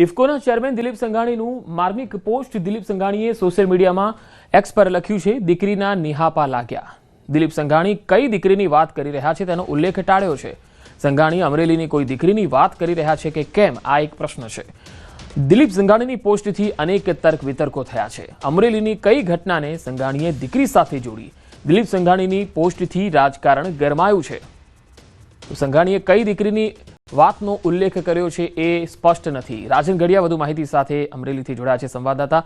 ઇફકોના chairman Dilip સંઘાણીનું માર્મિક post Dilip સંઘાણીએ સોશિયલ મીડિયામાં એક્સ પર લખ્યું છે, દીકરીના નિહાપા લાગ્યા। દિલીપ સંઘાણી કઈ દીકરીની વાત કરી રહ્યા છે તેનો ઉલ્લેખ ટાળ્યો છે। સંઘાણી અમરેલીની કોઈ દીકરીની વાત કરી રહ્યા છે કે કેમ, આ એક પ્રશ્ન છે। દિલીપ સંઘાણીની પોસ્ટથી અનેક તર્ક વિતર્કો થયા છે। અમરેલીની કઈ ઘટનાને સંઘાણીએ દીકરી સાથે જોડી? દિલીપ સંઘાણીની પોસ્ટથી રાજકારણ ગરમાયું છે। સંઘાણીએ કઈ દીકરીની વાતનો ઉલ્લેખ કર્યો છે એ સ્પષ્ટ નથી। રાજન ગઢિયા વધુ માહિતી સાથે અમરેલીથી જોડાયા છે સંવાદદાતા।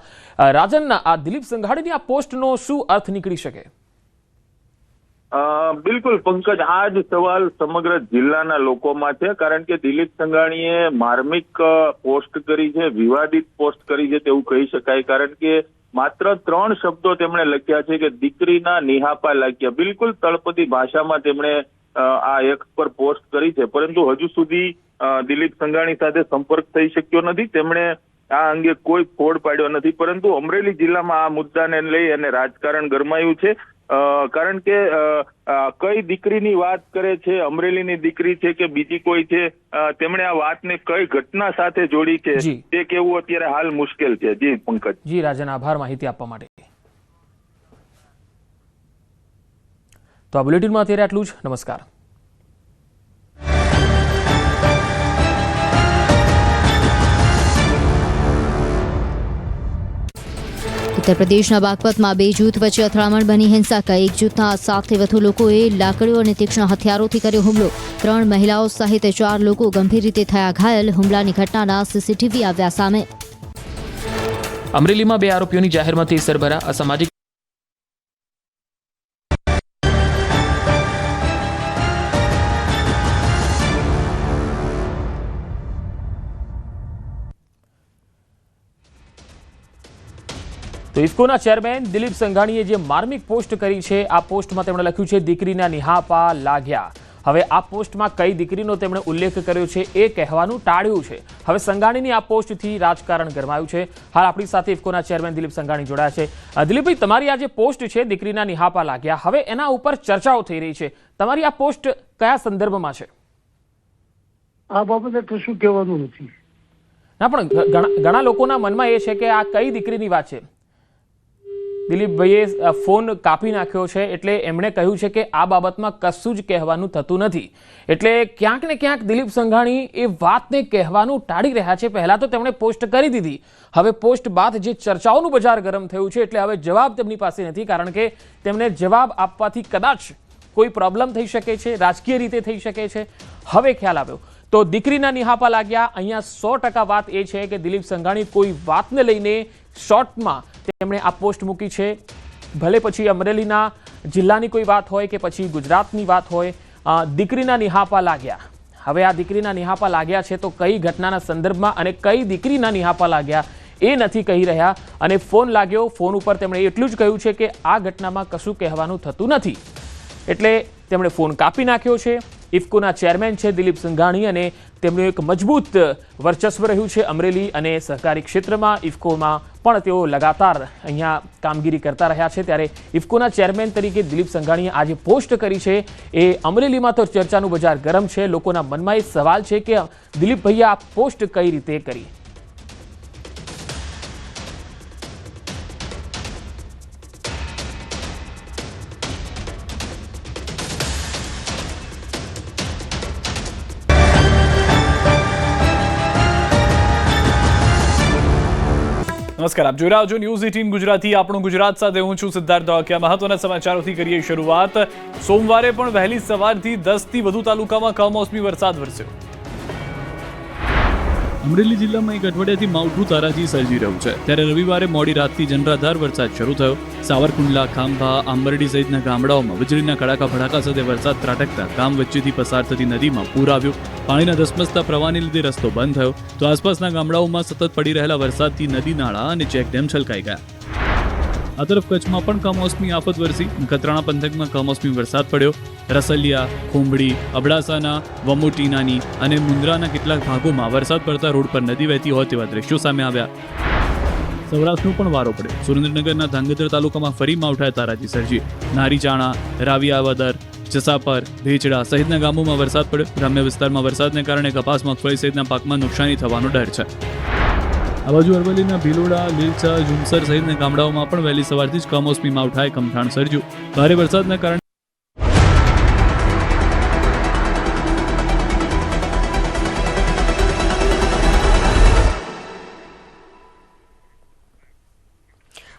રાજન, આ દિલીપ સંઘાણીની આ પોસ્ટનો શું અર્થ નીકળી શકે? બિલકુલ પંકજ, આ જ સવાલ સમગ્ર જિલ્લાના લોકોમાં છે, કારણ કે દિલીપ સંઘાણીએ માર્મિક પોસ્ટ કરી છે, વિવાદિત પોસ્ટ કરી છે તેવું કહી શકાય, કારણ કે માત્ર 3 શબ્દો તેમણે લખ્યા છે કે દીકરીના નિહાપા લાગ્યા। બિલકુલ તળપદી ભાષામાં તેમણે આ એક્સ પર પોસ્ટ કરી છે, પરંતુ હજુ સુધી દિલીપ સંઘાણી સાથે સંપર્ક થઈ શક્યો નથી। તેમણે આ અંગે કોઈ ફોડ પાડ્યો નથી, પરંતુ અમરેલી જિલ્લામાં આ મુદ્દાને લઈ અને રાજકારણ ગરમાયું છે, કારણ કે કઈ દીકરીની વાત કરે છે, અમરેલીની દીકરી છે કે બીજી કોઈ છે, તેમણે આ વાતને કઈ ઘટના સાથે જોડી છે તે કહેવું અત્યારે હાલ મુશ્કેલ છે। જી પંકજ। જી રાજન, આભાર માહિતી આપવા માટે। તો આ બુલેટિનમાં અત્યારે આટલું જ। નમસ્કાર। ઉત્તર પ્રદેશના બાગપતમાં 2 જૂથ વચ્ચે અથડામણ બની હિંસા। એક જૂથના 7થી વધુ લોકોએ લાકડીઓ અને તીક્ષ્ણ હથિયારોથી કર્યો હુમલો। 3 મહિલાઓ સહિત 4 લોકો ગંભીર રીતે થયા ઘાયલ। હુમલાની ઘટનાના સીસીટીવી આવ્યા સામે। અમરેલીમાં 2 આરોપીઓની જાહેરમાં સરભરા અસામાજિક તો ઇફકોના ચેરમેન દિલીપ સંઘાણીએ જે માર્મિક પોસ્ટ કરી છે, આ પોસ્ટમાં તેમણે લખ્યું છે, દીકરીના નિહાપા લાગ્યા। હવે આ પોસ્ટમાં કઈ દીકરીનો તેમણે ઉલ્લેખ કર્યો છે એ કહેવાનું ટાળ્યું છે। હવે સંઘાણીની આ પોસ્ટથી રાજકારણ ગરમાયું છે। હાલ આપણી સાથે ઇફકોના ચેરમેન દિલીપ સંઘાણી જોડાયા છે। દિલીપભાઈ, તમારી આ જે પોસ્ટ છે, દીકરીના નિહાપા લાગ્યા, હવે એના ઉપર ચર્ચાઓ થઈ રહી છે। તમારી આ પોસ્ટ કયા સંદર્ભમાં છે? આ બાબતે કશું કહેવાનું નથી। ના, પણ ઘણા લોકોના મનમાં એ છે કે આ કઈ દીકરીની વાત છે? દિલીપભાઈએ ફોન કાપી નાખ્યો છે, એટલે એમણે કહ્યું છે કે આ બાબતમાં કશું જ કહેવાનું થતું નથી। એટલે ક્યાંક ને ક્યાંક દિલીપ સંઘાણી એ વાતને કહેવાનું ટાળી રહ્યા છે। પહેલા તો તેમણે પોસ્ટ કરી દીધી, હવે પોસ્ટ બાદ જે ચર્ચાઓનું બજાર ગરમ થયું છે, એટલે હવે જવાબ તેમની પાસે નથી, કારણ કે તેમને જવાબ આપવાથી કદાચ કોઈ પ્રોબ્લેમ થઈ શકે છે, રાજકીય રીતે થઈ શકે છે। હવે ખ્યાલ આવ્યો તો દીકરીના નિહાપા લાગ્યા। અહીંયા 100% વાત એ છે કે દિલીપ સંઘાણી કોઈ વાતને લઈને શોર્ટમાં તેમણે આ પોસ્ટ મૂકી છે। ભલે પછી અમરેલીના જિલ્લાની કોઈ વાત હોય કે પછી ગુજરાતની વાત હોય, દીકરીના નિહાપા લાગ્યા। હવે આ દીકરીના નિહાપા લાગ્યા છે તો કઈ ઘટનાના સંદર્ભમાં અને કઈ દીકરીના નિહાપા લાગ્યા એ નથી કહી રહ્યા। અને ફોન લાગ્યો, ફોન ઉપર તેમણે એટલું જ કહ્યું છે કે આ ઘટનામાં કશું કહેવાનું થતું નથી, એટલે તેમણે ફોન કાપી નાખ્યો છે। ઇફકોના ચેરમેન છે દિલીપ સંઘાણી, અને તેમનું એક મજબૂત વર્ચસ્વ રહ્યું છે અમરેલી અને સહકારી ક્ષેત્રમાં। ઇફકોમાં પણ તેઓ લગાતાર અહીંયા કામગીરી કરતા રહ્યા છે, ત્યારે ઇફકોના ચેરમેન તરીકે દિલીપ સંઘાણીએ આજે પોસ્ટ કરી છે એ અમરેલીમાં તો ચર્ચાનું બજાર ગરમ છે। લોકોના મનમાં એ સવાલ છે કે દિલીપભાઈએ આ પોસ્ટ કઈ રીતે કરી? નમસ્કાર, આપ જોઈ રહ્યા છો ન્યૂઝ 18 ગુજરાતી। આપણું ગુજરાત સાથે હું છું સિદ્ધાર્થ ધોળકિયા। મહત્વના સમાચારોથી કરીએ શરૂઆત। સોમવારે પણ વહેલી સવારથી 10થી વધુ તાલુકામાં કમોસમી વરસાદ વરસ્યો। અમરેલી જિલ્લામાં એક અઠવાડિયાથી માવઠું તારાજી સર્જી રહ્યું છે, ત્યારે રવિવારે મોડી રાતથી જનરાધાર વરસાદ શરૂ થયો। સાવરકુંડલા, ખાંભા, આંબરડી સહિતના ગામડાઓમાં વીજળીના કડાકા ભડાકા સાથે વરસાદ ત્રાટકતા ગામ વચ્ચેથી પસાર થતી નદીમાં પૂર આવ્યું। પાણીના ધસમસતા પ્રવાહને લીધે રસ્તો બંધ થયો, તો આસપાસના ગામડાઓમાં સતત પડી રહેલા વરસાદથી નદી નાળા અને ચેકડેમ છલકાઈ ગયા। આ તરફ કચ્છમાં પણ કમોસમી આફત વરસી। નખત્રાણા પંથકમાં કમોસમી વરસાદ પડ્યો। રસલિયા, ખુંબડી, અબડાસાના, વમોટીનાની અને મુન્દ્રાના કેટલાક ભાગોમાં વરસાદ પડતા રોડ પર નદી વહેતી હોય તેવા દ્રશ્યો સામે આવ્યા। સૌરાષ્ટ્રનો પણ વારો પડ્યો। સુરેન્દ્રનગરના ધાંગધ્રા તાલુકામાં ફરી માવઠાએ તારાજી સર્જી। નારીચાણા, રાવિયાવદર, જસાપર, ભેચડા સહિતના ગામોમાં વરસાદ પડ્યો। ગ્રામ્ય વિસ્તારમાં વરસાદને કારણે કપાસ, મગફળી સહિતના પાકમાં નુકસાની થવાનો ડર છે। આ બાજુ અરવલ્લીના ભીલોડા, લીલચા, ઝુમસર સહિતના ગામડાઓમાં પણ વહેલી સવારથી જ કમોસમી માવઠાએ કમઠાણ સર્જ્યું. ભારે વરસાદના કારણે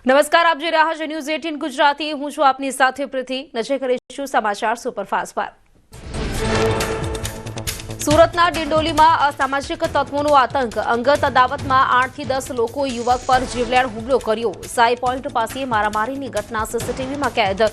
નમસ્કાર, આપ જોઈ રહ્યા છો ન્યૂઝ 18 ગુજરાતી. હું છું આપની સાથે પ્રીતિ. નજર કરીશું સમાચાર સુપરફાસ્ટ પર. સુરતના ડિંડોલીમાં અસામાજિક તત્વોનો આતંક. અંગત અદાવતમાં 8 થી 10 લોકો યુવક પર જીવલેણ હુમલો કર્યો. સાઈ પોઈન્ટ પાસે મારામારીની ઘટના સીસીટીવીમાં કેદ.